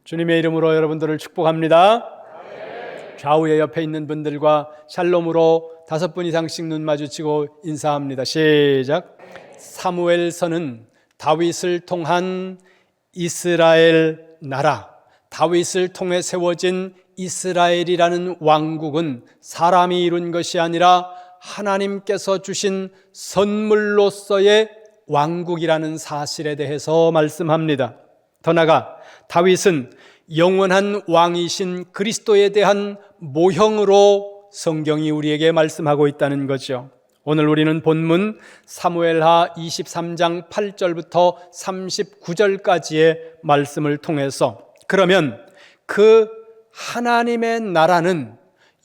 주님의 이름으로 여러분들을 축복합니다. 좌우에 옆에 있는 분들과 샬롬으로 5분 이상씩 눈 마주치고 인사합니다. 시작. 사무엘서는 다윗을 통한 이스라엘 나라, 다윗을 통해 세워진 이스라엘이라는 왕국은 사람이 이룬 것이 아니라 하나님께서 주신 선물로서의 왕국이라는 사실에 대해서 말씀합니다. 더 나아가 다윗은 영원한 왕이신 그리스도에 대한 모형으로 성경이 우리에게 말씀하고 있다는 거죠. 오늘 우리는 본문 사무엘하 23장 8절부터 39절까지의 말씀을 통해서 그러면 그 하나님의 나라는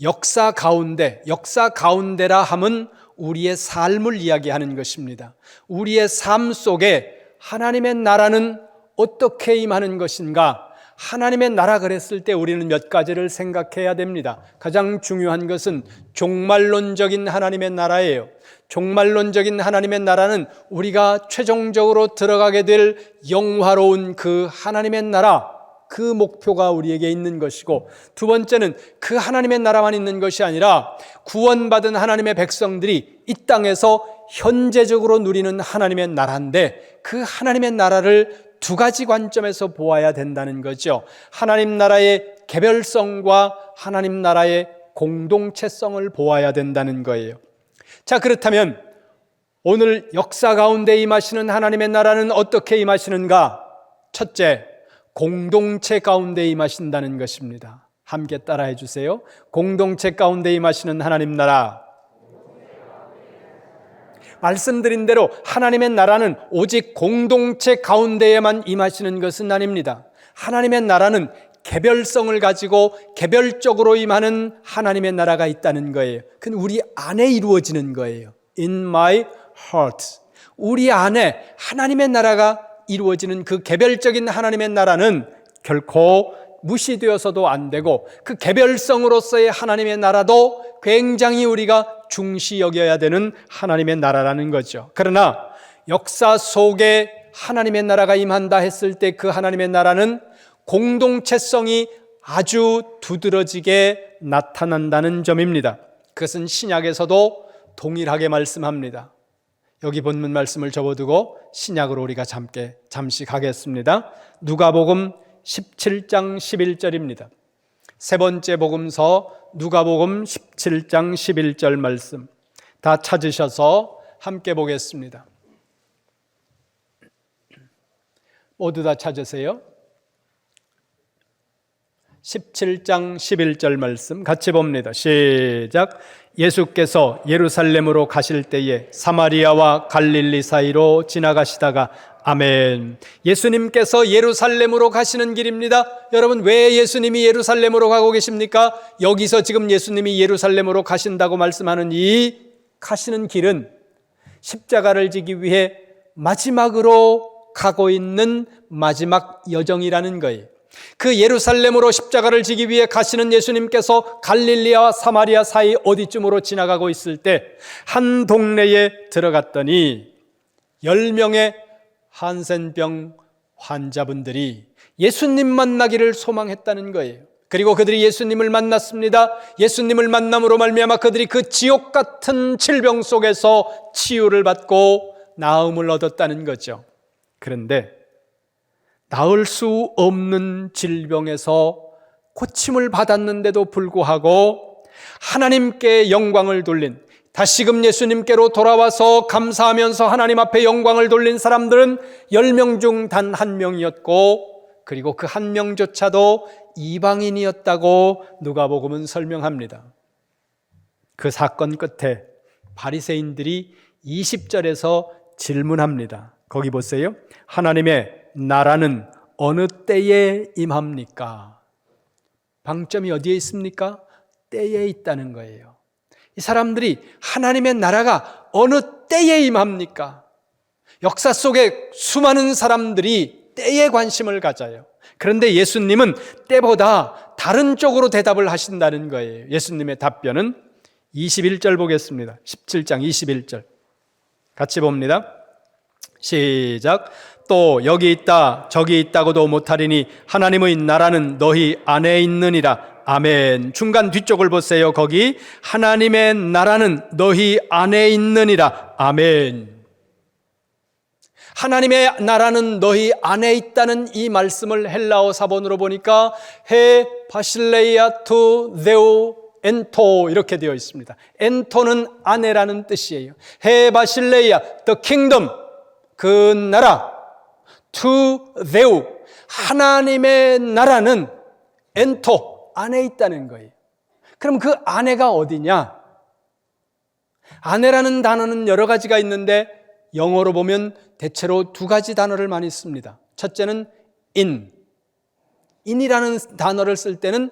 역사 가운데라 함은 우리의 삶을 이야기하는 것입니다. 우리의 삶 속에 하나님의 나라는 어떻게 임하는 것인가? 하나님의 나라 그랬을 때 우리는 몇 가지를 생각해야 됩니다. 가장 중요한 것은 종말론적인 하나님의 나라예요. 종말론적인 하나님의 나라는 우리가 최종적으로 들어가게 될 영화로운 그 하나님의 나라, 그 목표가 우리에게 있는 것이고, 두 번째는 그 하나님의 나라만 있는 것이 아니라 구원받은 하나님의 백성들이 이 땅에서 현재적으로 누리는 하나님의 나라인데, 그 하나님의 나라를 두 가지 관점에서 보아야 된다는 거죠. 하나님 나라의 개별성과 하나님 나라의 공동체성을 보아야 된다는 거예요. 자, 그렇다면 오늘 역사 가운데 임하시는 하나님의 나라는 어떻게 임하시는가? 첫째, 공동체 가운데 임하신다는 것입니다. 함께 따라해 주세요. 공동체 가운데 임하시는 하나님 나라. 말씀드린 대로 하나님의 나라는 오직 공동체 가운데에만 임하시는 것은 아닙니다. 하나님의 나라는 개별성을 가지고 개별적으로 임하는 하나님의 나라가 있다는 거예요. 그건 우리 안에 이루어지는 거예요. In my heart. 우리 안에 하나님의 나라가 이루어지는 그 개별적인 하나님의 나라는 결코 무시되어서도 안 되고, 그 개별성으로서의 하나님의 나라도 굉장히 우리가 중시 여겨야 되는 하나님의 나라라는 거죠. 그러나 역사 속에 하나님의 나라가 임한다 했을 때 그 하나님의 나라는 공동체성이 아주 두드러지게 나타난다는 점입니다. 그것은 신약에서도 동일하게 말씀합니다. 여기 본문 말씀을 접어두고 신약으로 우리가 잠시 가겠습니다. 누가복음 17장 11절입니다. 세 번째 복음서 누가복음 17장 11절 말씀 다 찾으셔서 함께 보겠습니다. 모두 다 찾으세요. 17장 11절 말씀 같이 봅니다. 시작. 예수께서 예루살렘으로 가실 때에 사마리아와 갈릴리 사이로 지나가시다가 아멘. 예수님께서 예루살렘으로 가시는 길입니다. 여러분, 왜 예수님이 예루살렘으로 가고 계십니까? 여기서 지금 예수님이 예루살렘으로 가신다고 말씀하는 이 가시는 길은 십자가를 지기 위해 마지막으로 가고 있는 마지막 여정이라는 거예요. 그 예루살렘으로 십자가를 지기 위해 가시는 예수님께서 갈릴리와 사마리아 사이 어디쯤으로 지나가고 있을 때 한 동네에 들어갔더니 10명의 한센병 환자분들이 예수님 만나기를 소망했다는 거예요. 그리고 그들이 예수님을 만났습니다. 예수님을 만남으로 말미암아 그들이 그 지옥 같은 질병 속에서 치유를 받고 나음을 얻었다는 거죠. 그런데 나을 수 없는 질병에서 고침을 받았는데도 불구하고 하나님께 영광을 돌린, 다시금 예수님께로 돌아와서 감사하면서 하나님 앞에 영광을 돌린 사람들은 10명 중 단 1명이었고, 그리고 그 1명조차도 이방인이었다고 누가복음은 설명합니다. 그 사건 끝에 바리새인들이 20절에서 질문합니다. 거기 보세요. 하나님의 나라는 어느 때에 임합니까? 방점이 어디에 있습니까? 때에 있다는 거예요. 이 사람들이 하나님의 나라가 어느 때에 임합니까? 역사 속에 수많은 사람들이 때에 관심을 가져요. 그런데 예수님은 때보다 다른 쪽으로 대답을 하신다는 거예요. 예수님의 답변은 21절 보겠습니다. 17장 21절 같이 봅니다. 시작. 또 여기 있다 저기 있다고도 못하리니 하나님의 나라는 너희 안에 있느니라. 아멘. 중간 뒤쪽을 보세요. 거기 하나님의 나라는 너희 안에 있느니라. 아멘. 하나님의 나라는 너희 안에 있다는 이 말씀을 헬라어 사본으로 보니까 헤 바실레이아 투 데오 엔토 이렇게 되어 있습니다. 엔토는 안에라는 뜻이에요. 헤 바실레이아 the kingdom 그 나라 투 데오 하나님의 나라는 엔토 안에 있다는 거예요. 그럼 그 안에가 어디냐? 안에라는 단어는 여러 가지가 있는데 영어로 보면 대체로 두 가지 단어를 많이 씁니다. 첫째는 in이라는 단어를 쓸 때는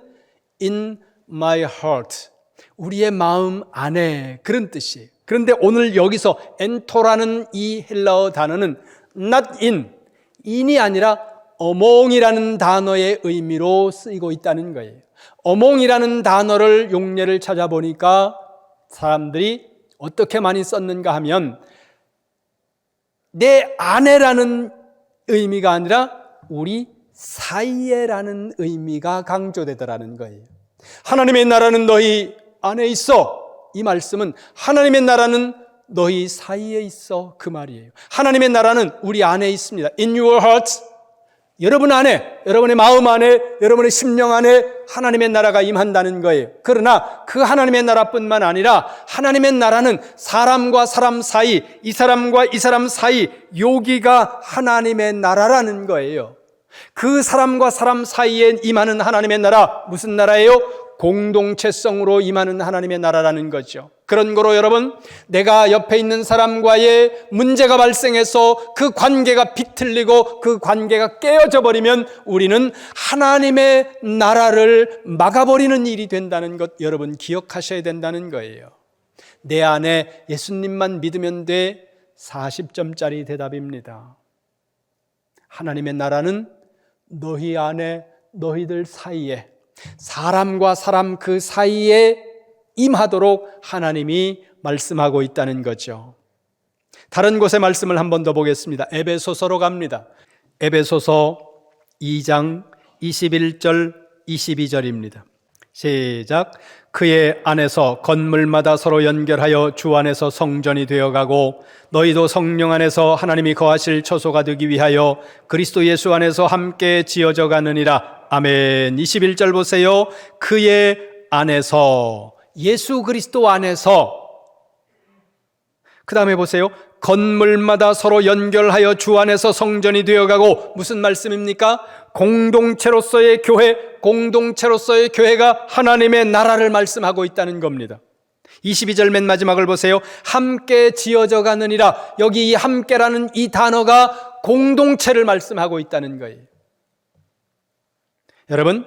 in my heart, 우리의 마음 안에 그런 뜻이에요. 그런데 오늘 여기서 엔토라는 이 헬라어 단어는 not in이 아니라 among이라는 단어의 의미로 쓰이고 있다는 거예요. among이라는 단어를 용례를 찾아보니까 사람들이 어떻게 많이 썼는가 하면 내 안에라는 의미가 아니라 우리 사이에라는 의미가 강조되더라는 거예요. 하나님의 나라는 너희 안에 있어. 이 말씀은 하나님의 나라는 너희 사이에 있어 그 말이에요. 하나님의 나라는 우리 안에 있습니다. In your heart, 여러분 안에, 여러분의 마음 안에, 여러분의 심령 안에 하나님의 나라가 임한다는 거예요. 그러나 그 하나님의 나라뿐만 아니라 하나님의 나라는 사람과 사람 사이, 이 사람과 이 사람 사이, 여기가 하나님의 나라라는 거예요. 그 사람과 사람 사이에 임하는 하나님의 나라, 무슨 나라예요? 공동체성으로 임하는 하나님의 나라라는 거죠. 그런 거로 여러분, 내가 옆에 있는 사람과의 문제가 발생해서 그 관계가 비틀리고 그 관계가 깨어져 버리면 우리는 하나님의 나라를 막아버리는 일이 된다는 것 여러분 기억하셔야 된다는 거예요. 내 안에 예수님만 믿으면 돼 40점짜리 대답입니다. 하나님의 나라는 너희 안에, 너희들 사이에, 사람과 사람 그 사이에 임하도록 하나님이 말씀하고 있다는 거죠. 다른 곳의 말씀을 한 번 더 보겠습니다. 에베소서로 갑니다. 에베소서 2장 21절 22절입니다. 시작. 그의 안에서 건물마다 서로 연결하여 주 안에서 성전이 되어가고 너희도 성령 안에서 하나님이 거하실 처소가 되기 위하여 그리스도 예수 안에서 함께 지어져 가느니라. 아멘. 21절 보세요. 그의 안에서, 예수 그리스도 안에서, 그 다음에 보세요. 건물마다 서로 연결하여 주 안에서 성전이 되어가고, 무슨 말씀입니까? 공동체로서의 교회, 공동체로서의 교회가 하나님의 나라를 말씀하고 있다는 겁니다. 22절 맨 마지막을 보세요. 함께 지어져 가느니라. 여기 이 함께라는 이 단어가 공동체를 말씀하고 있다는 거예요. 여러분,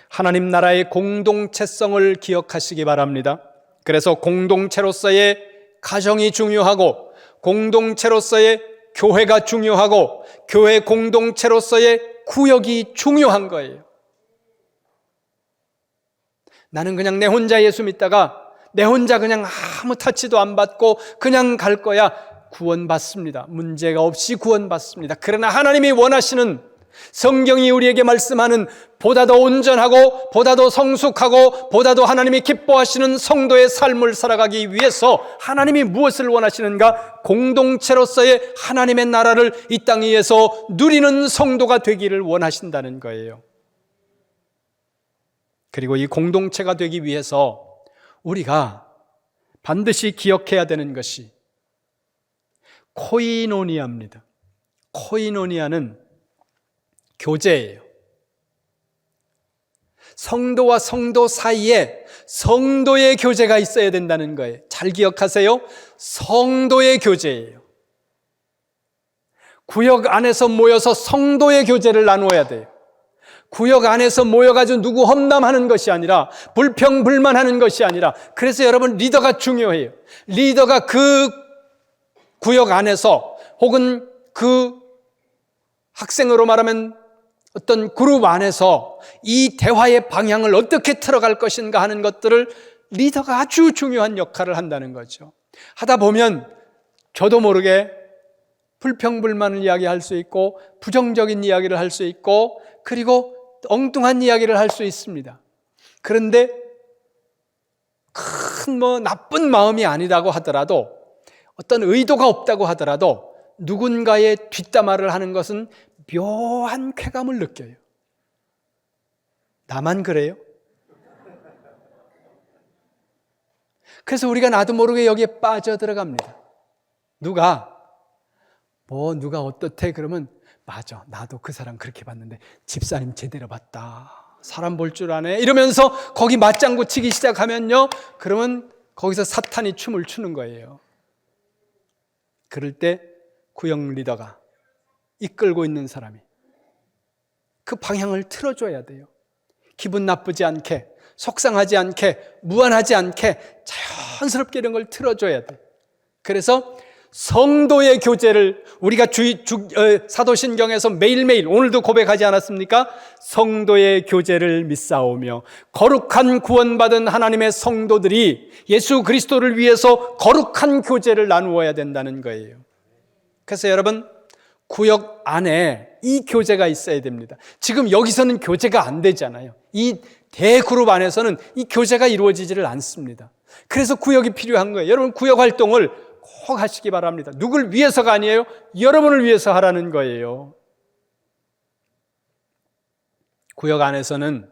하나님 나라의 공동체성을 기억하시기 바랍니다. 그래서 공동체로서의 가정이 중요하고, 공동체로서의 교회가 중요하고, 교회 공동체로서의 구역이 중요한 거예요. 나는 그냥 내 혼자 예수 믿다가 내 혼자 그냥 아무 터치도 안 받고 그냥 갈 거야. 구원받습니다. 문제가 없이 구원받습니다. 그러나 하나님이 원하시는, 성경이 우리에게 말씀하는 보다 더 온전하고 보다 더 성숙하고 보다 더 하나님이 기뻐하시는 성도의 삶을 살아가기 위해서 하나님이 무엇을 원하시는가? 공동체로서의 하나님의 나라를 이 땅 위에서 누리는 성도가 되기를 원하신다는 거예요. 그리고 이 공동체가 되기 위해서 우리가 반드시 기억해야 되는 것이 코이노니아입니다. 코이노니아는 교제예요. 성도와 성도 사이에 성도의 교제가 있어야 된다는 거예요. 잘 기억하세요. 성도의 교제예요. 구역 안에서 모여서 성도의 교제를 나누어야 돼요. 구역 안에서 모여가지고 누구 험담하는 것이 아니라, 불평불만하는 것이 아니라, 그래서 여러분 리더가 중요해요. 리더가 그 구역 안에서 혹은 그 학생으로 말하면 어떤 그룹 안에서 이 대화의 방향을 어떻게 틀어갈 것인가 하는 것들을 리더가 아주 중요한 역할을 한다는 거죠. 하다 보면 저도 모르게 불평불만을 이야기할 수 있고 부정적인 이야기를 할 수 있고 그리고 엉뚱한 이야기를 할 수 있습니다. 그런데 큰 나쁜 마음이 아니라고 하더라도 어떤 의도가 없다고 하더라도 누군가의 뒷담화를 하는 것은 묘한 쾌감을 느껴요. 나만 그래요? 그래서 우리가 나도 모르게 여기에 빠져들어갑니다. 누가 어떻대 그러면 맞아, 나도 그 사람 그렇게 봤는데 집사님 제대로 봤다, 사람 볼 줄 아네 이러면서 거기 맞장구 치기 시작하면요, 그러면 거기서 사탄이 춤을 추는 거예요. 그럴 때 구역 리더가 이끌고 있는 사람이 그 방향을 틀어줘야 돼요. 기분 나쁘지 않게, 속상하지 않게, 무안하지 않게 자연스럽게 이런 걸 틀어줘야 돼요. 그래서 성도의 교제를 우리가 사도신경에서 매일매일 오늘도 고백하지 않았습니까? 성도의 교제를 믿사오며 거룩한 구원받은 하나님의 성도들이 예수 그리스도를 위해서 거룩한 교제를 나누어야 된다는 거예요. 그래서 여러분, 구역 안에 이 교제가 있어야 됩니다. 지금 여기서는 교제가 안 되잖아요. 이 대그룹 안에서는 이 교제가 이루어지지를 않습니다. 그래서 구역이 필요한 거예요. 여러분, 구역 활동을 꼭 하시기 바랍니다. 누굴 위해서가 아니에요. 여러분을 위해서 하라는 거예요. 구역 안에서는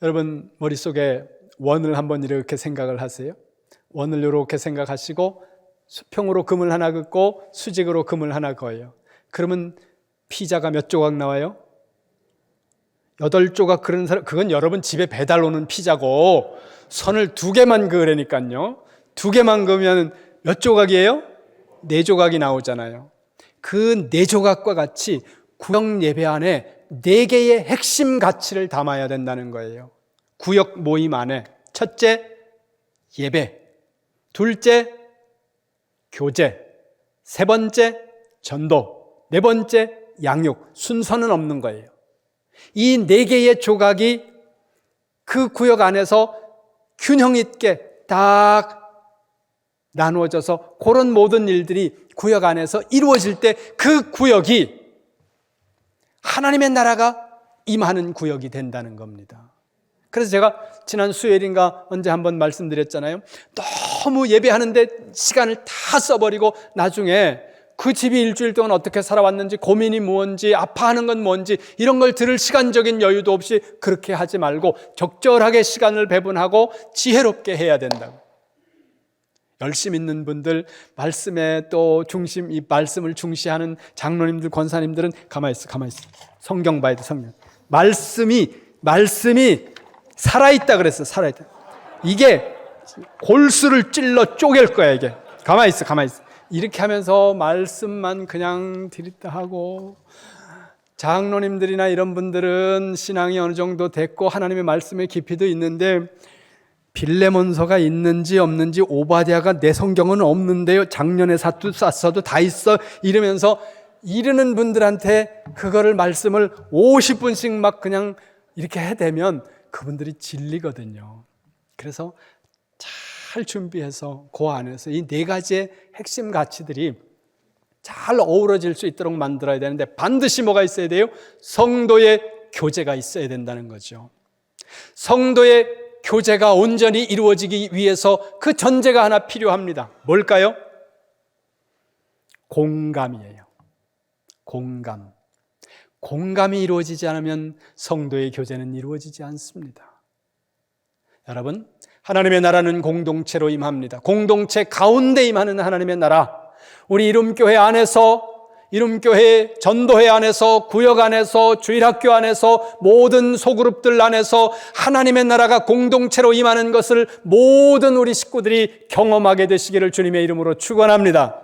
여러분 머릿속에 원을 한번 이렇게 생각을 하세요. 원을 이렇게 생각하시고 수평으로 금을 하나 긋고 수직으로 금을 하나 그어요. 그러면 피자가 몇 조각 나와요? 8조각 그런 사람, 그건 여러분 집에 배달 오는 피자고 선을 2개만 그으라니까요. 2개만 그으면 몇 조각이에요? 4조각이 나오잖아요. 그 4조각과 같이 구역 예배 안에 4개의 핵심 가치를 담아야 된다는 거예요. 구역 모임 안에 첫째, 예배. 둘째, 교제. 세 번째, 전도. 네 번째, 양육. 순서는 없는 거예요. 이 4개의 조각이 그 구역 안에서 균형 있게 딱 나누어져서 그런 모든 일들이 구역 안에서 이루어질 때 그 구역이 하나님의 나라가 임하는 구역이 된다는 겁니다. 그래서 제가 지난 수요일인가 언제 한번 말씀드렸잖아요. 너무 예배하는데 시간을 다 써버리고 나중에 그 집이 일주일 동안 어떻게 살아왔는지, 고민이 뭔지, 아파하는 건 뭔지 이런 걸 들을 시간적인 여유도 없이 그렇게 하지 말고 적절하게 시간을 배분하고 지혜롭게 해야 된다고. 열심 있는 분들, 말씀에 또 이 말씀을 중시하는 장로님들, 권사님들은 가만히 있어. 성경 봐야 돼, 성경. 말씀이 살아있다 그랬어, 살아있다. 이게 골수를 찔러 쪼갤 거야, 이게. 가만히 있어. 이렇게 하면서 말씀만 그냥 드렸다 하고, 장로님들이나 이런 분들은 신앙이 어느 정도 됐고 하나님의 말씀의 깊이도 있는데 빌레몬서가 있는지 없는지, 오바댜가 내 성경은 없는데요, 작년에 샀어도 다 있어 이러면서 이르는 분들한테 그거를 말씀을 50분씩 막 그냥 이렇게 해대면 그분들이 질리거든요. 그래서 잘 준비해서 그 안에서 이 4가지의 핵심 가치들이 잘 어우러질 수 있도록 만들어야 되는데 반드시 뭐가 있어야 돼요? 성도의 교제가 있어야 된다는 거죠. 성도의 교제가 온전히 이루어지기 위해서 그 전제가 하나 필요합니다. 뭘까요? 공감이에요. 공감이 이루어지지 않으면 성도의 교제는 이루어지지 않습니다. 여러분, 하나님의 나라는 공동체로 임합니다. 공동체 가운데 임하는 하나님의 나라, 우리 이름교회 안에서, 이름교회 전도회 안에서, 구역 안에서, 주일학교 안에서, 모든 소그룹들 안에서 하나님의 나라가 공동체로 임하는 것을 모든 우리 식구들이 경험하게 되시기를 주님의 이름으로 축원합니다.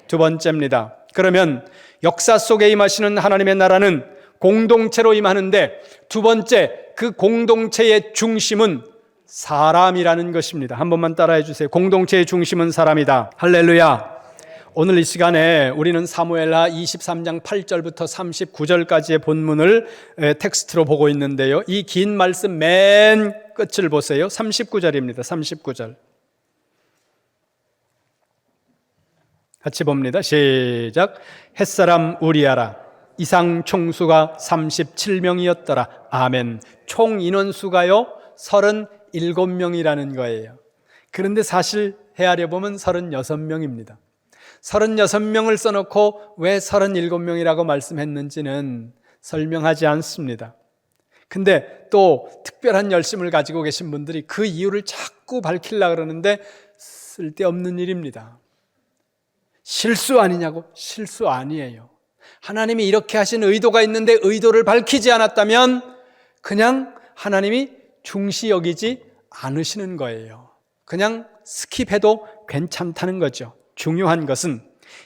두 번째입니다. 그러면 역사 속에 임하시는 하나님의 나라는 공동체로 임하는데 두 번째, 그 공동체의 중심은 사람이라는 것입니다. 한 번만 따라해 주세요. 공동체의 중심은 사람이다. 할렐루야. 오늘 이 시간에 우리는 사무엘하 23장 8절부터 39절까지의 본문을 텍스트로 보고 있는데요. 이 긴 말씀 맨 끝을 보세요. 39절입니다. 39절. 같이 봅니다. 시작. 햇사람 우리아라. 이상 총수가 37명이었더라. 아멘. 총 인원수가요 37명이라는 거예요. 그런데 사실 헤아려 보면 36명입니다. 36명을 써놓고 왜 37명이라고 말씀했는지는 설명하지 않습니다. 근데 또 특별한 열심을 가지고 계신 분들이 그 이유를 자꾸 밝히려고 그러는데 쓸데없는 일입니다. 실수 아니냐고? 실수 아니에요. 하나님이 이렇게 하신 의도가 있는데 의도를 밝히지 않았다면 그냥 하나님이 중시 여기지 않으시는 거예요. 그냥 스킵해도 괜찮다는 거죠. 중요한 것은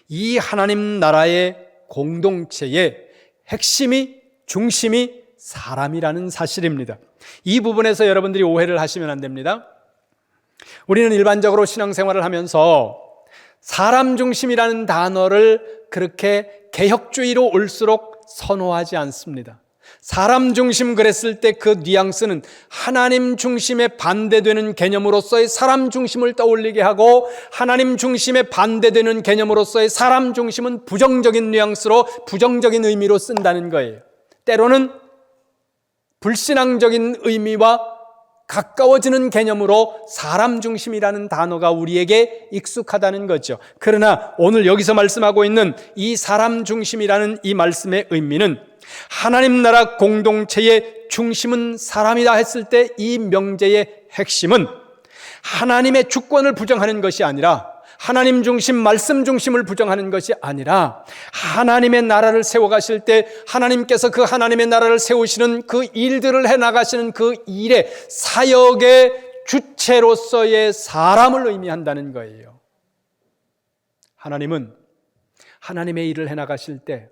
이 하나님 나라의 공동체의 핵심이, 중심이 사람이라는 사실입니다. 이 부분에서 여러분들이 오해를 하시면 안 됩니다. 우리는 일반적으로 신앙생활을 하면서 사람 중심이라는 단어를 그렇게 개혁주의로 올수록 선호하지 않습니다. 사람 중심 그랬을 때 그 뉘앙스는 하나님 중심에 반대되는 개념으로서의 사람 중심을 떠올리게 하고, 하나님 중심에 반대되는 개념으로서의 사람 중심은 부정적인 뉘앙스로, 부정적인 의미로 쓴다는 거예요. 때로는 불신앙적인 의미와 가까워지는 개념으로 사람 중심이라는 단어가 우리에게 익숙하다는 거죠. 그러나 오늘 여기서 말씀하고 있는 이 사람 중심이라는 이 말씀의 의미는 하나님 나라 공동체의 중심은 사람이다 했을 때 이 명제의 핵심은 하나님의 주권을 부정하는 것이 아니라, 하나님 중심, 말씀 중심을 부정하는 것이 아니라, 하나님의 나라를 세워가실 때 하나님께서 그 하나님의 나라를 세우시는 그 일들을 해나가시는 그 일의 사역의 주체로서의 사람을 의미한다는 거예요. 하나님은 하나님의 일을 해나가실 때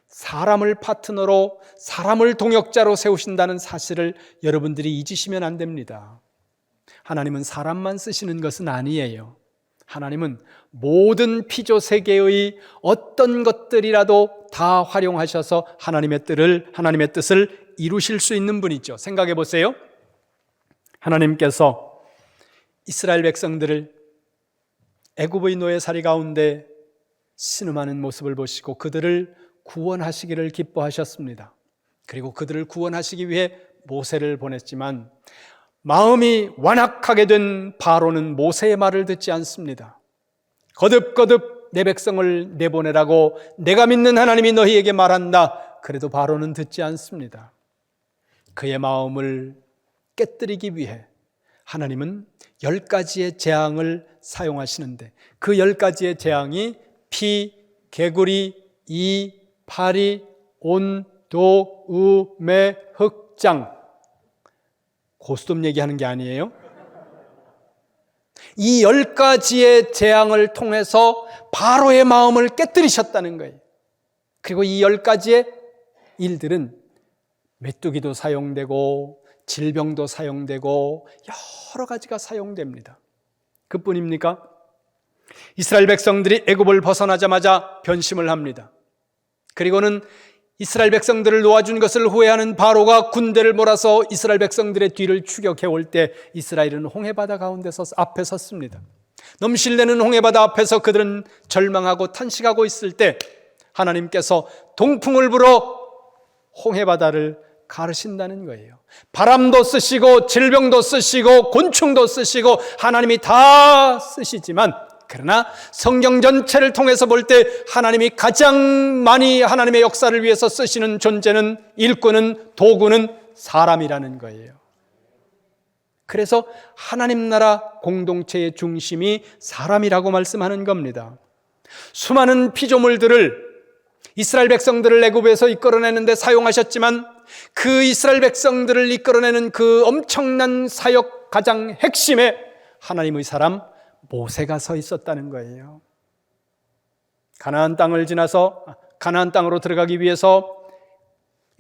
사람을 파트너로, 사람을 동역자로 세우신다는 사실을 여러분들이 잊으시면 안 됩니다. 하나님은 사람만 쓰시는 것은 아니에요. 하나님은 모든 피조 세계의 어떤 것들이라도 다 활용하셔서 하나님의 뜻을 이루실 수 있는 분이죠. 생각해 보세요. 하나님께서 이스라엘 백성들을 애굽의 노예살이 가운데 신음하는 모습을 보시고 그들을 구원하시기를 기뻐하셨습니다. 그리고 그들을 구원하시기 위해 모세를 보냈지만 마음이 완악하게 된 바로는 모세의 말을 듣지 않습니다. 거듭거듭 내 백성을 내보내라고 내가 믿는 하나님이 너희에게 말한다. 그래도 바로는 듣지 않습니다. 그의 마음을 깨뜨리기 위해 하나님은 10가지의 재앙을 사용하시는데, 그 10가지의 재앙이 피, 개구리, 이, 파리, 온, 도, 우, 매, 흑장. 고스톱 얘기하는 게 아니에요. 이 10가지의 재앙을 통해서 바로의 마음을 깨뜨리셨다는 거예요. 그리고 이 10가지의 일들은 메뚜기도 사용되고 질병도 사용되고 여러 가지가 사용됩니다. 그뿐입니까? 이스라엘 백성들이 애굽을 벗어나자마자 변심을 합니다. 그리고는 이스라엘 백성들을 놓아준 것을 후회하는 바로가 군대를 몰아서 이스라엘 백성들의 뒤를 추격해 올 때 이스라엘은 홍해바다 가운데서 앞에 섰습니다. 넘실대는 홍해바다 앞에서 그들은 절망하고 탄식하고 있을 때 하나님께서 동풍을 불어 홍해바다를 가르신다는 거예요. 바람도 쓰시고 질병도 쓰시고 곤충도 쓰시고 하나님이 다 쓰시지만, 그러나 성경 전체를 통해서 볼 때 하나님이 가장 많이 하나님의 역사를 위해서 쓰시는 존재는, 일꾼은, 도구는 사람이라는 거예요. 그래서 하나님 나라 공동체의 중심이 사람이라고 말씀하는 겁니다. 수많은 피조물들을 이스라엘 백성들을 애굽에서 이끌어내는데 사용하셨지만, 그 이스라엘 백성들을 이끌어내는 그 엄청난 사역 가장 핵심에 하나님의 사람 모세가 서 있었다는 거예요. 가나안 땅을 지나서 가나안 땅으로 들어가기 위해서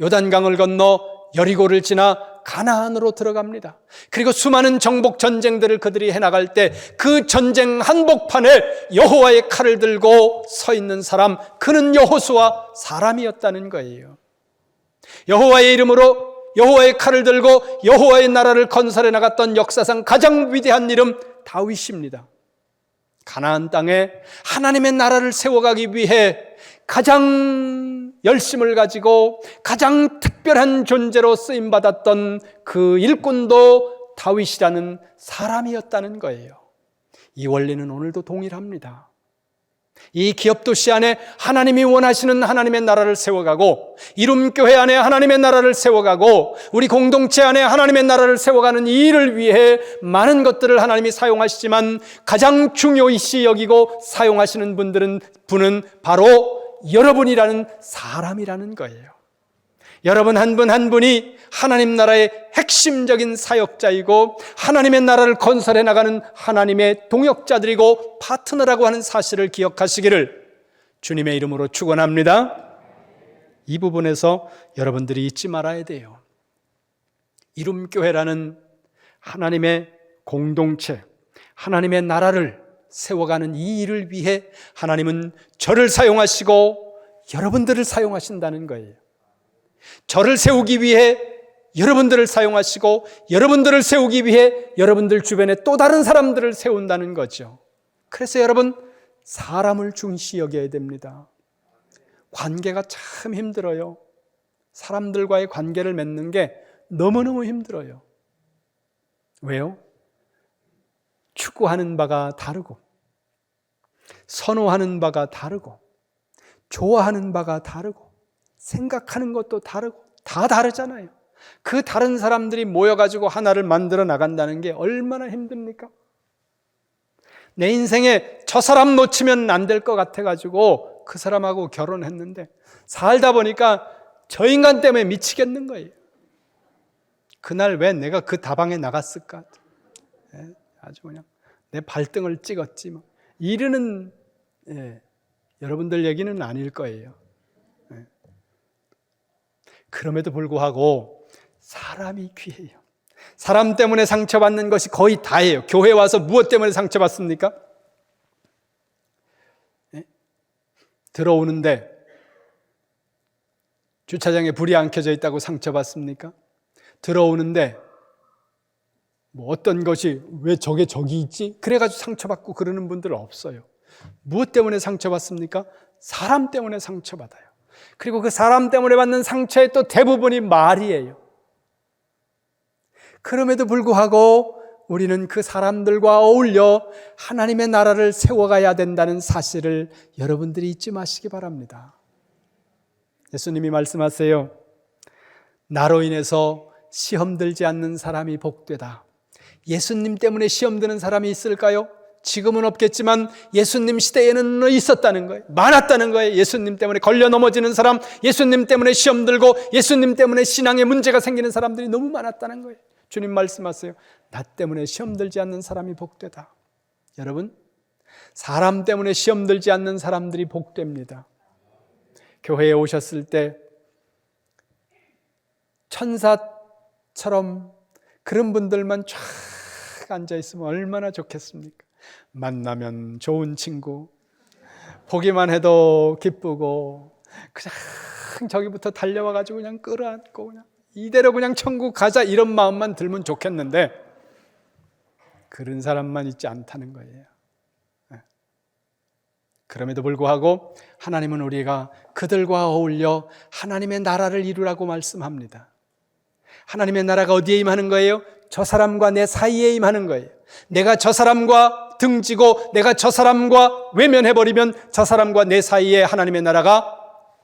요단강을 건너 여리고를 지나 가나안으로 들어갑니다. 그리고 수많은 정복 전쟁들을 그들이 해나갈 때 그 전쟁 한복판에 여호와의 칼을 들고 서 있는 사람, 그는 여호수아 사람이었다는 거예요. 여호와의 이름으로 여호와의 칼을 들고 여호와의 나라를 건설해 나갔던 역사상 가장 위대한 이름 다윗입니다. 가나안 땅에 하나님의 나라를 세워가기 위해 가장 열심을 가지고 가장 특별한 존재로 쓰임받았던 그 일꾼도 다윗이라는 사람이었다는 거예요. 이 원리는 오늘도 동일합니다. 이 기업도시 안에 하나님이 원하시는 하나님의 나라를 세워가고, 이룸교회 안에 하나님의 나라를 세워가고, 우리 공동체 안에 하나님의 나라를 세워가는 이 일을 위해 많은 것들을 하나님이 사용하시지만 가장 중요시 여기고 사용하시는 분은 바로 여러분이라는 사람이라는 거예요. 여러분 한 분 한 분이 하나님 나라의 핵심적인 사역자이고 하나님의 나라를 건설해 나가는 하나님의 동역자들이고 파트너라고 하는 사실을 기억하시기를 주님의 이름으로 축원합니다. 이 부분에서 여러분들이 잊지 말아야 돼요. 이룸교회라는 하나님의 공동체, 하나님의 나라를 세워가는 이 일을 위해 하나님은 저를 사용하시고 여러분들을 사용하신다는 거예요. 저를 세우기 위해 여러분들을 사용하시고 여러분들을 세우기 위해 여러분들 주변에 또 다른 사람들을 세운다는 거죠. 그래서 여러분, 사람을 중시 여겨야 됩니다. 관계가 참 힘들어요. 사람들과의 관계를 맺는 게 너무너무 힘들어요. 왜요? 추구하는 바가 다르고 선호하는 바가 다르고 좋아하는 바가 다르고 생각하는 것도 다르고 다 다르잖아요. 그 다른 사람들이 모여가지고 하나를 만들어 나간다는 게 얼마나 힘듭니까? 내 인생에 저 사람 놓치면 안 될 것 같아가지고 그 사람하고 결혼했는데 살다 보니까 저 인간 때문에 미치겠는 거예요. 그날 왜 내가 그 다방에 나갔을까? 아주 그냥 내 발등을 찍었지 뭐. 이르는 여러분들 얘기는 아닐 거예요. 그럼에도 불구하고 사람이 귀해요. 사람 때문에 상처받는 것이 거의 다예요. 교회 와서 무엇 때문에 상처받습니까? 들어오는데 주차장에 불이 안 켜져 있다고 상처받습니까? 들어오는데 뭐 어떤 것이 왜 저게 저기 있지? 그래가지고 상처받고 그러는 분들 없어요. 무엇 때문에 상처받습니까? 사람 때문에 상처받아요. 그리고 그 사람 때문에 받는 상처의 또 대부분이 말이에요. 그럼에도 불구하고 우리는 그 사람들과 어울려 하나님의 나라를 세워가야 된다는 사실을 여러분들이 잊지 마시기 바랍니다. 예수님이 말씀하세요. 나로 인해서 시험 들지 않는 사람이 복되다. 예수님 때문에 시험 드는 사람이 있을까요? 지금은 없겠지만 예수님 시대에는 있었다는 거예요. 많았다는 거예요. 예수님 때문에 걸려 넘어지는 사람, 예수님 때문에 시험 들고 예수님 때문에 신앙에 문제가 생기는 사람들이 너무 많았다는 거예요. 주님 말씀하세요. 나 때문에 시험 들지 않는 사람이 복되다. 여러분, 사람 때문에 시험 들지 않는 사람들이 복됩니다. 교회에 오셨을 때 천사처럼 그런 분들만 쫙 앉아있으면 얼마나 좋겠습니까? 만나면 좋은 친구, 보기만 해도 기쁘고 그냥 저기부터 달려와가지고 그냥 끌어안고 그냥 이대로 그냥 천국 가자 이런 마음만 들면 좋겠는데 그런 사람만 있지 않다는 거예요. 그럼에도 불구하고 하나님은 우리가 그들과 어울려 하나님의 나라를 이루라고 말씀합니다. 하나님의 나라가 어디에 임하는 거예요? 저 사람과 내 사이에 임하는 거예요. 내가 저 사람과 등지고 내가 저 사람과 외면해버리면 저 사람과 내 사이에 하나님의 나라가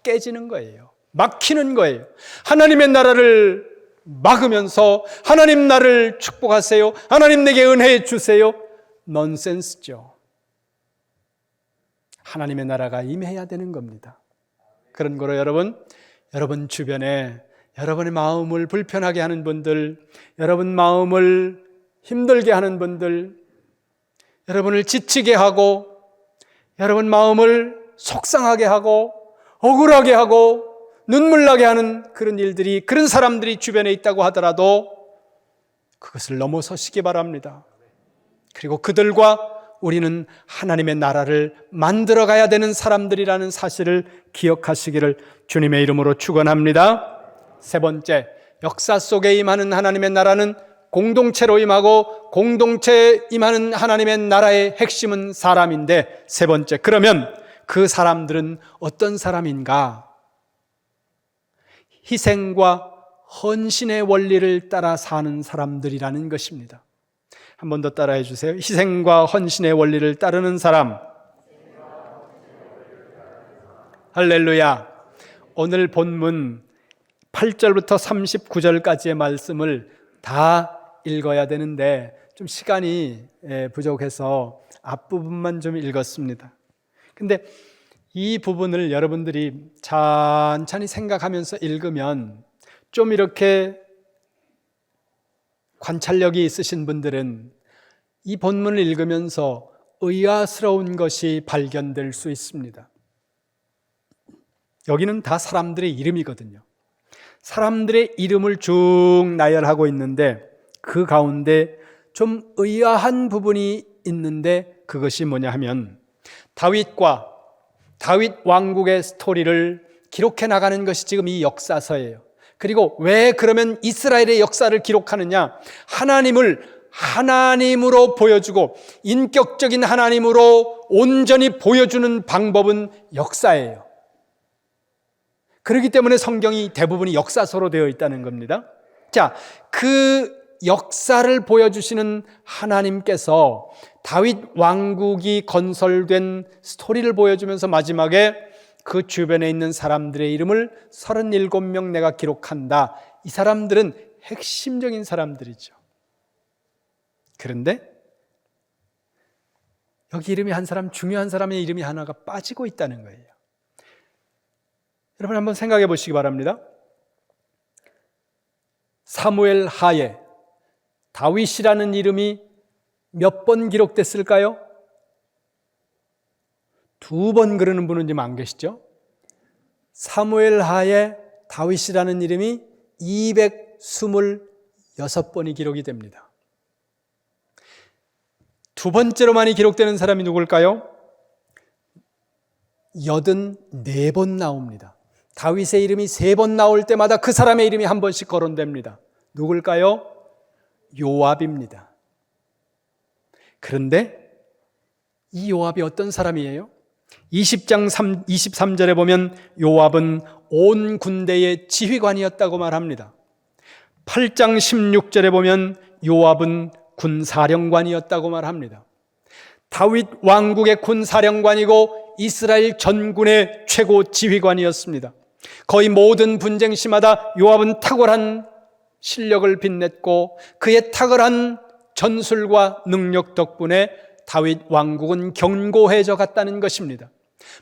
깨지는 거예요. 막히는 거예요. 하나님의 나라를 막으면서 하나님 나를 축복하세요, 하나님 내게 은혜 주세요, 넌센스죠. 하나님의 나라가 임해야 되는 겁니다. 그런 거로 여러분 주변에 여러분의 마음을 불편하게 하는 분들, 여러분 마음을 힘들게 하는 분들, 여러분을 지치게 하고 여러분 마음을 속상하게 하고 억울하게 하고 눈물 나게 하는 그런 일들이, 그런 사람들이 주변에 있다고 하더라도 그것을 넘어서시기 바랍니다. 그리고 그들과 우리는 하나님의 나라를 만들어 가야 되는 사람들이라는 사실을 기억하시기를 주님의 이름으로 축원합니다. 세 번째, 역사 속에 임하는 하나님의 나라는 공동체로 임하고 공동체에 임하는 하나님의 나라의 핵심은 사람인데, 세 번째, 그러면 그 사람들은 어떤 사람인가? 희생과 헌신의 원리를 따라 사는 사람들이라는 것입니다. 한 번 더 따라해 주세요. 희생과 헌신의 원리를 따르는 사람. 할렐루야. 오늘 본문 8절부터 39절까지의 말씀을 다 읽어야 되는데 좀 시간이 부족해서 앞부분만 좀 읽었습니다. 근데 이 부분을 여러분들이 천천히 생각하면서 읽으면 좀 이렇게 관찰력이 있으신 분들은 이 본문을 읽으면서 의아스러운 것이 발견될 수 있습니다. 여기는 다 사람들의 이름이거든요. 사람들의 이름을 쭉 나열하고 있는데 그 가운데 좀 의아한 부분이 있는데 그것이 뭐냐 하면 다윗과 다윗 왕국의 스토리를 기록해 나가는 것이 지금 이 역사서예요. 그리고 왜 그러면 이스라엘의 역사를 기록하느냐? 하나님을 하나님으로 보여주고 인격적인 하나님으로 온전히 보여주는 방법은 역사예요. 그렇기 때문에 성경이 대부분이 역사서로 되어 있다는 겁니다. 자, 그 역사를 보여주시는 하나님께서 다윗 왕국이 건설된 스토리를 보여주면서 마지막에 그 주변에 있는 사람들의 이름을 37명 내가 기록한다. 이 사람들은 핵심적인 사람들이죠. 그런데 여기 이름이 한 사람, 중요한 사람의 이름이 하나가 빠지고 있다는 거예요. 여러분 한번 생각해 보시기 바랍니다. 사무엘 하에 다윗이라는 이름이 몇 번 기록됐을까요? 2번 그러는 분은 지금 안 계시죠? 사무엘 하에 다윗이라는 이름이 226번이 기록이 됩니다. 두 번째로 많이 기록되는 사람이 누굴까요? 84번 나옵니다. 다윗의 이름이 3번 나올 때마다 그 사람의 이름이 한 번씩 거론됩니다. 누굴까요? 요압입니다. 그런데 이 요압이 어떤 사람이에요? 20장 23절에 보면 요압은 온 군대의 지휘관이었다고 말합니다. 8장 16절에 보면 요압은 군사령관이었다고 말합니다. 다윗 왕국의 군사령관이고 이스라엘 전군의 최고 지휘관이었습니다. 거의 모든 분쟁시마다 요압은 탁월한 실력을 빛냈고 그의 탁월한 전술과 능력 덕분에 다윗 왕국은 견고해져 갔다는 것입니다.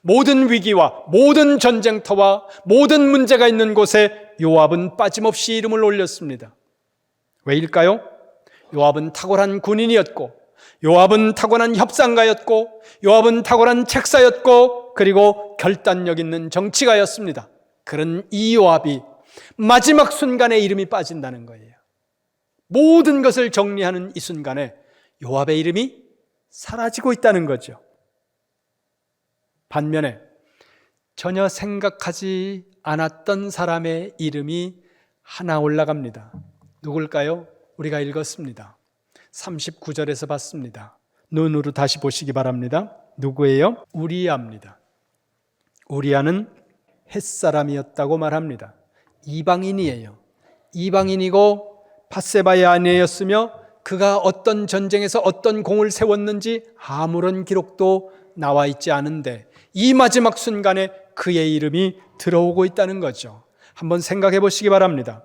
모든 위기와 모든 전쟁터와 모든 문제가 있는 곳에 요압은 빠짐없이 이름을 올렸습니다. 왜일까요? 요압은 탁월한 군인이었고, 요압은 탁월한 협상가였고, 요압은 탁월한 책사였고, 그리고 결단력 있는 정치가였습니다. 그런 이 요압이 마지막 순간에 이름이 빠진다는 거예요. 모든 것을 정리하는 이 순간에 요압의 이름이 사라지고 있다는 거죠. 반면에 전혀 생각하지 않았던 사람의 이름이 하나 올라갑니다. 누굴까요? 우리가 읽었습니다. 39절에서 봤습니다. 눈으로 다시 보시기 바랍니다. 누구예요? 우리야입니다. 우리야는 햇사람이었다고 말합니다. 이방인이에요. 이방인이고 밧세바의 아내였으며 그가 어떤 전쟁에서 어떤 공을 세웠는지 아무런 기록도 나와 있지 않은데 이 마지막 순간에 그의 이름이 들어오고 있다는 거죠. 한번 생각해 보시기 바랍니다.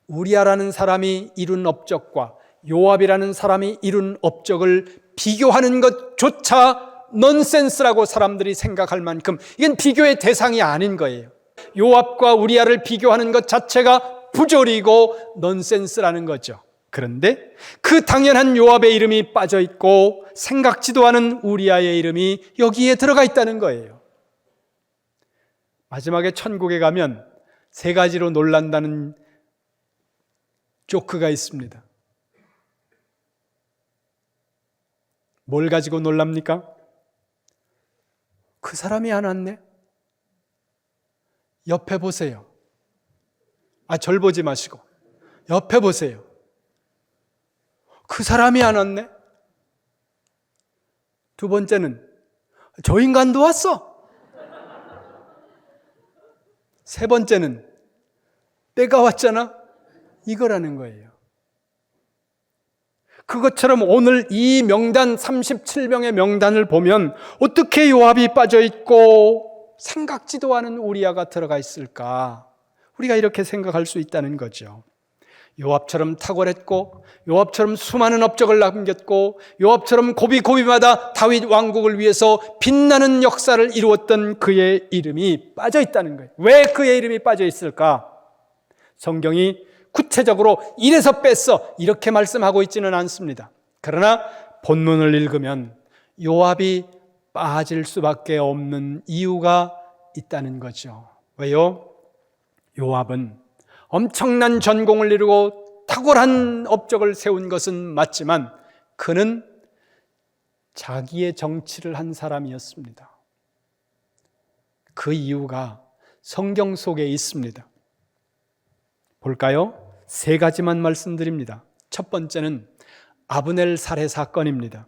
우리야라는 사람이 이룬 업적과 요압이라는 사람이 이룬 업적을 비교하는 것조차 넌센스라고 사람들이 생각할 만큼 이건 비교의 대상이 아닌 거예요. 요압과 우리야를 비교하는 것 자체가 부조리고 넌센스라는 거죠. 그런데 그 당연한 요압의 이름이 빠져 있고 생각지도 않은 우리야의 이름이 여기에 들어가 있다는 거예요. 마지막에 천국에 가면 3가지로 놀란다는 조크가 있습니다. 뭘 가지고 놀랍니까? 그 사람이 안 왔네? 옆에 보세요. 절 보지 마시고 옆에 보세요. 그 사람이 안 왔네? 두 번째는 저 인간도 왔어. 세 번째는 때가 왔잖아. 이거라는 거예요. 그것처럼 오늘 이 명단 37명의 명단을 보면 어떻게 요압이 빠져있고 삼각지도 않은 우리아가 들어가 있을까? 우리가 이렇게 생각할 수 있다는 거죠. 요압처럼 탁월했고 요압처럼 수많은 업적을 남겼고 요압처럼 고비고비마다 다윗 왕국을 위해서 빛나는 역사를 이루었던 그의 이름이 빠져있다는 거예요. 왜 그의 이름이 빠져있을까? 성경이 구체적으로 이래서 뺐어 이렇게 말씀하고 있지는 않습니다. 그러나 본문을 읽으면 요압이 빠질 수밖에 없는 이유가 있다는 거죠. 왜요? 요압은 엄청난 전공을 이루고 탁월한 업적을 세운 것은 맞지만 그는 자기의 정치를 한 사람이었습니다. 그 이유가 성경 속에 있습니다. 볼까요? 세 가지만 말씀드립니다. 첫 번째는 아브넬 살해 사건입니다.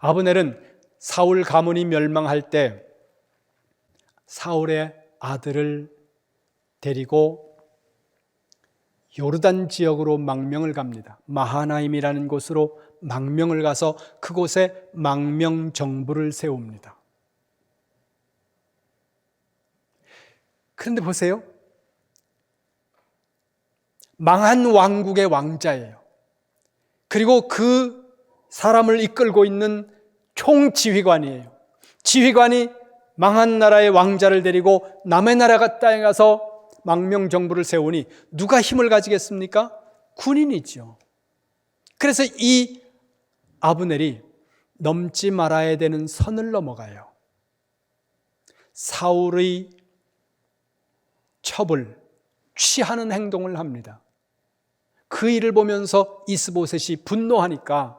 아브넬은 사울 가문이 멸망할 때 사울의 아들을 데리고 요르단 지역으로 망명을 갑니다. 마하나임이라는 곳으로 망명을 가서 그곳에 망명 정부를 세웁니다. 그런데 보세요. 망한 왕국의 왕자예요. 그리고 그 사람을 이끌고 있는 총지휘관이에요. 지휘관이 망한 나라의 왕자를 데리고 남의 나라 땅에 가서 망명 정부를 세우니 누가 힘을 가지겠습니까? 군인이죠. 그래서 이 아브넬이 넘지 말아야 되는 선을 넘어가요. 사울의 첩을 취하는 행동을 합니다. 그 일을 보면서 이스보셋이 분노하니까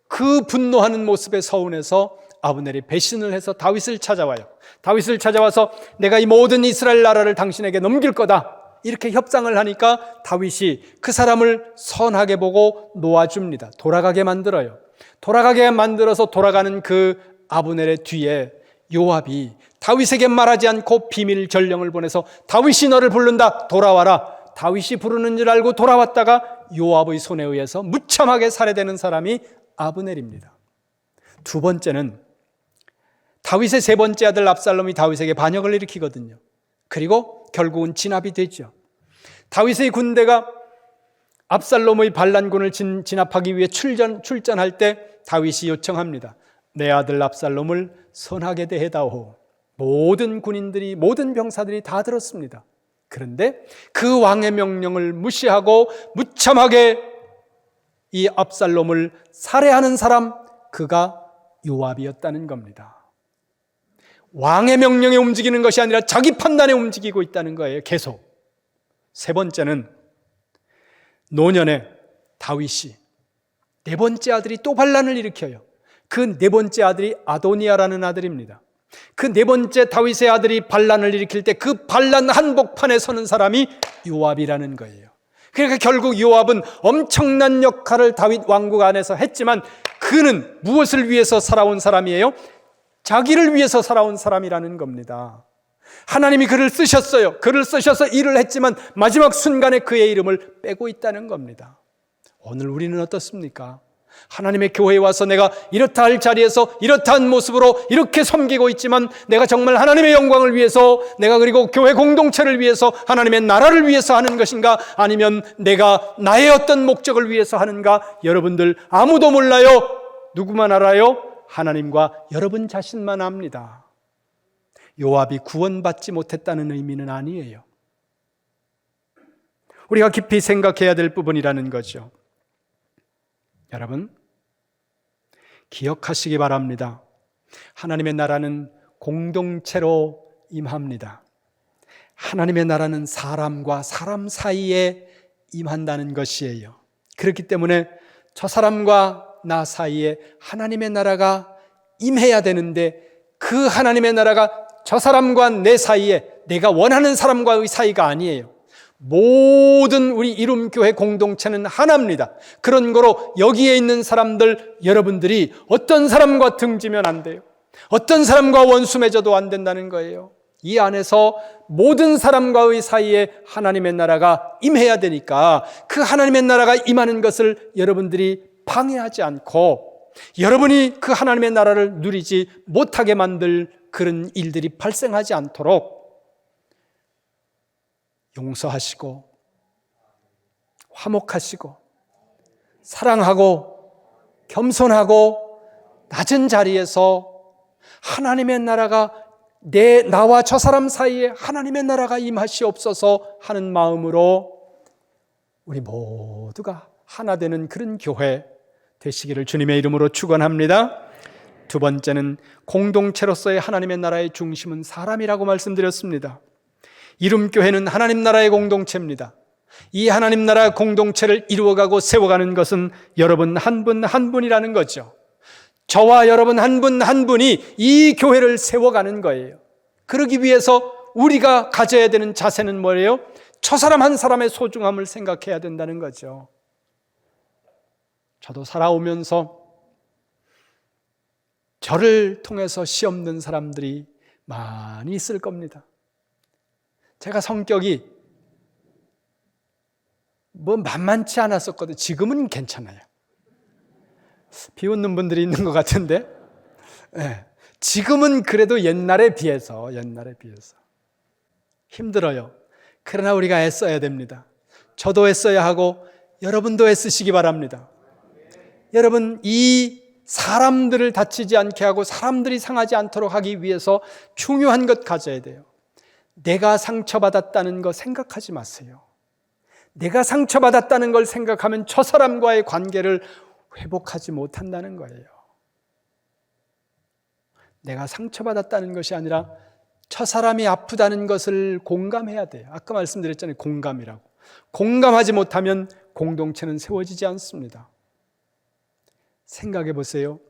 그 분노하는 모습에 서운해서 아브넬이 배신을 해서 다윗을 찾아와요. 다윗을 찾아와서 내가 이 모든 이스라엘 나라를 당신에게 넘길 거다 이렇게 협상을 하니까 다윗이 그 사람을 선하게 보고 놓아줍니다. 돌아가게 만들어요. 돌아가게 만들어서 돌아가는 그 아브넬의 뒤에 요압이 다윗에게 말하지 않고 비밀 전령을 보내서 다윗이 너를 부른다 돌아와라. 다윗이 부르는 줄 알고 돌아왔다가 요압의 손에 의해서 무참하게 살해되는 사람이 아브넬입니다. 두 번째는 다윗의 세 번째 아들 압살롬이 다윗에게 반역을 일으키거든요. 그리고 결국은 진압이 되죠. 다윗의 군대가 압살롬의 반란군을 진압하기 위해 출전할 때 다윗이 요청합니다. 내 아들 압살롬을 선하게 대해다오. 모든 군인들이 모든 병사들이 다 들었습니다. 그런데 그 왕의 명령을 무시하고 무참하게 이 압살롬을 살해하는 사람 그가 요압이었다는 겁니다. 왕의 명령에 움직이는 것이 아니라 자기 판단에 움직이고 있다는 거예요. 계속. 세 번째는 노년에 다윗이 네 번째 아들이 또 반란을 일으켜요. 그 네 번째 아들이 아도니아라는 아들입니다. 그 네 번째 다윗의 아들이 반란을 일으킬 때 그 반란 한복판에 서는 사람이 요압이라는 거예요. 그러니까 결국 요압은 엄청난 역할을 다윗 왕국 안에서 했지만 그는 무엇을 위해서 살아온 사람이에요? 자기를 위해서 살아온 사람이라는 겁니다. 하나님이 그를 쓰셨어요. 그를 쓰셔서 일을 했지만 마지막 순간에 그의 이름을 빼고 있다는 겁니다. 오늘 우리는 어떻습니까? 하나님의 교회에 와서 내가 이렇다 할 자리에서 이렇다한 모습으로 이렇게 섬기고 있지만 내가 정말 하나님의 영광을 위해서 내가 그리고 교회 공동체를 위해서 하나님의 나라를 위해서 하는 것인가 아니면 내가 나의 어떤 목적을 위해서 하는가 여러분들 아무도 몰라요. 누구만 알아요? 하나님과 여러분 자신만 압니다. 요압이 구원받지 못했다는 의미는 아니에요. 우리가 깊이 생각해야 될 부분이라는 거죠. 여러분 기억하시기 바랍니다. 하나님의 나라는 공동체로 임합니다. 하나님의 나라는 사람과 사람 사이에 임한다는 것이에요. 그렇기 때문에 저 사람과 나 사이에 하나님의 나라가 임해야 되는데 그 하나님의 나라가 저 사람과 내 사이에 내가 원하는 사람과의 사이가 아니에요. 모든 우리 이룸교회 공동체는 하나입니다. 그런 거로 여기에 있는 사람들, 여러분들이 어떤 사람과 등지면 안 돼요. 어떤 사람과 원수 맺어도 안 된다는 거예요. 이 안에서 모든 사람과의 사이에 하나님의 나라가 임해야 되니까 그 하나님의 나라가 임하는 것을 여러분들이 방해하지 않고 여러분이 그 하나님의 나라를 누리지 못하게 만들 그런 일들이 발생하지 않도록 용서하시고 화목하시고 사랑하고 겸손하고 낮은 자리에서 하나님의 나라가 나와 저 사람 사이에 하나님의 나라가 임하시옵소서 하는 마음으로 우리 모두가 하나 되는 그런 교회 되시기를 주님의 이름으로 축원합니다. 두 번째는 공동체로서의 하나님의 나라의 중심은 사람이라고 말씀드렸습니다. 이룸교회는 하나님 나라의 공동체입니다. 이 하나님 나라 공동체를 이루어가고 세워가는 것은 여러분 한 분 한 분이라는 거죠. 저와 여러분 한 분 한 분이 이 교회를 세워가는 거예요. 그러기 위해서 우리가 가져야 되는 자세는 뭐예요? 저 사람 한 사람의 소중함을 생각해야 된다는 거죠. 저도 살아오면서 저를 통해서 시험 든 사람들이 많이 있을 겁니다. 제가 성격이 만만치 않았었거든요. 지금은 괜찮아요. 비웃는 분들이 있는 것 같은데, 네. 지금은 그래도 옛날에 비해서 힘들어요. 그러나 우리가 애써야 됩니다. 저도 애써야 하고 여러분도 애쓰시기 바랍니다. 여러분, 이 사람들을 다치지 않게 하고 사람들이 상하지 않도록 하기 위해서 중요한 것 가져야 돼요. 내가 상처받았다는 거 생각하지 마세요. 내가 상처받았다는 걸 생각하면 저 사람과의 관계를 회복하지 못한다는 거예요. 내가 상처받았다는 것이 아니라 저 사람이 아프다는 것을 공감해야 돼요. 아까 말씀드렸잖아요. 공감이라고. 공감하지 못하면 공동체는 세워지지 않습니다. 생각해 보세요.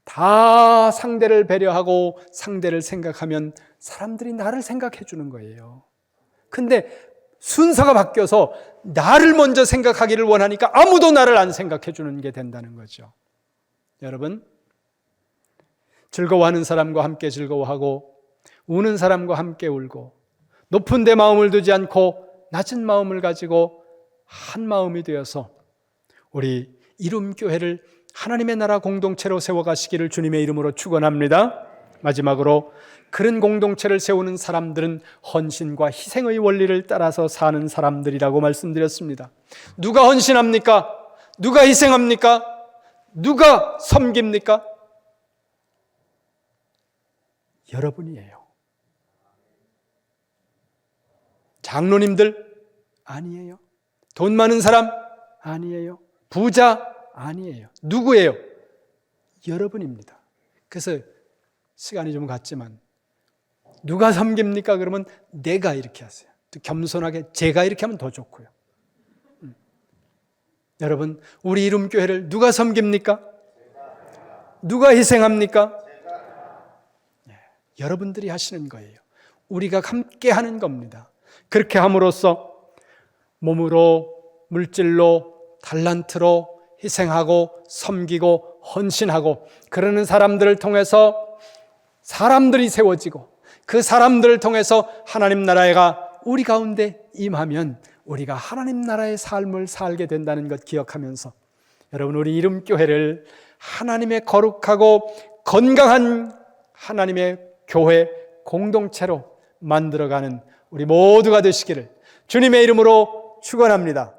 다 상대를 배려하고 상대를 생각하면 사람들이 나를 생각해 주는 거예요. 근데 순서가 바뀌어서 나를 먼저 생각하기를 원하니까 아무도 나를 안 생각해 주는 게 된다는 거죠. 여러분, 즐거워하는 사람과 함께 즐거워하고 우는 사람과 함께 울고 높은 데 마음을 두지 않고 낮은 마음을 가지고 한 마음이 되어서 우리 이룸교회를 하나님의 나라 공동체로 세워가시기를 주님의 이름으로 축원합니다. 마지막으로 그런 공동체를 세우는 사람들은 헌신과 희생의 원리를 따라서 사는 사람들이라고 말씀드렸습니다. 누가 헌신합니까? 누가 희생합니까? 누가 섬깁니까? 여러분이에요. 장로님들? 아니에요. 돈 많은 사람? 아니에요. 부자? 아니에요. 누구예요? 여러분입니다. 그래서 시간이 좀 갔지만 누가 섬깁니까? 그러면 내가 이렇게 하세요. 겸손하게 제가 이렇게 하면 더 좋고요. 여러분, 우리 이룸교회를 누가 섬깁니까? 누가 희생합니까? 여러분들이 하시는 거예요. 우리가 함께 하는 겁니다. 그렇게 함으로써 몸으로, 물질로, 달란트로 희생하고 섬기고 헌신하고 그러는 사람들을 통해서 사람들이 세워지고 그 사람들을 통해서 하나님 나라가 우리 가운데 임하면 우리가 하나님 나라의 삶을 살게 된다는 것 기억하면서 여러분, 우리 이룸교회를 하나님의 거룩하고 건강한 하나님의 교회 공동체로 만들어가는 우리 모두가 되시기를 주님의 이름으로 축원합니다.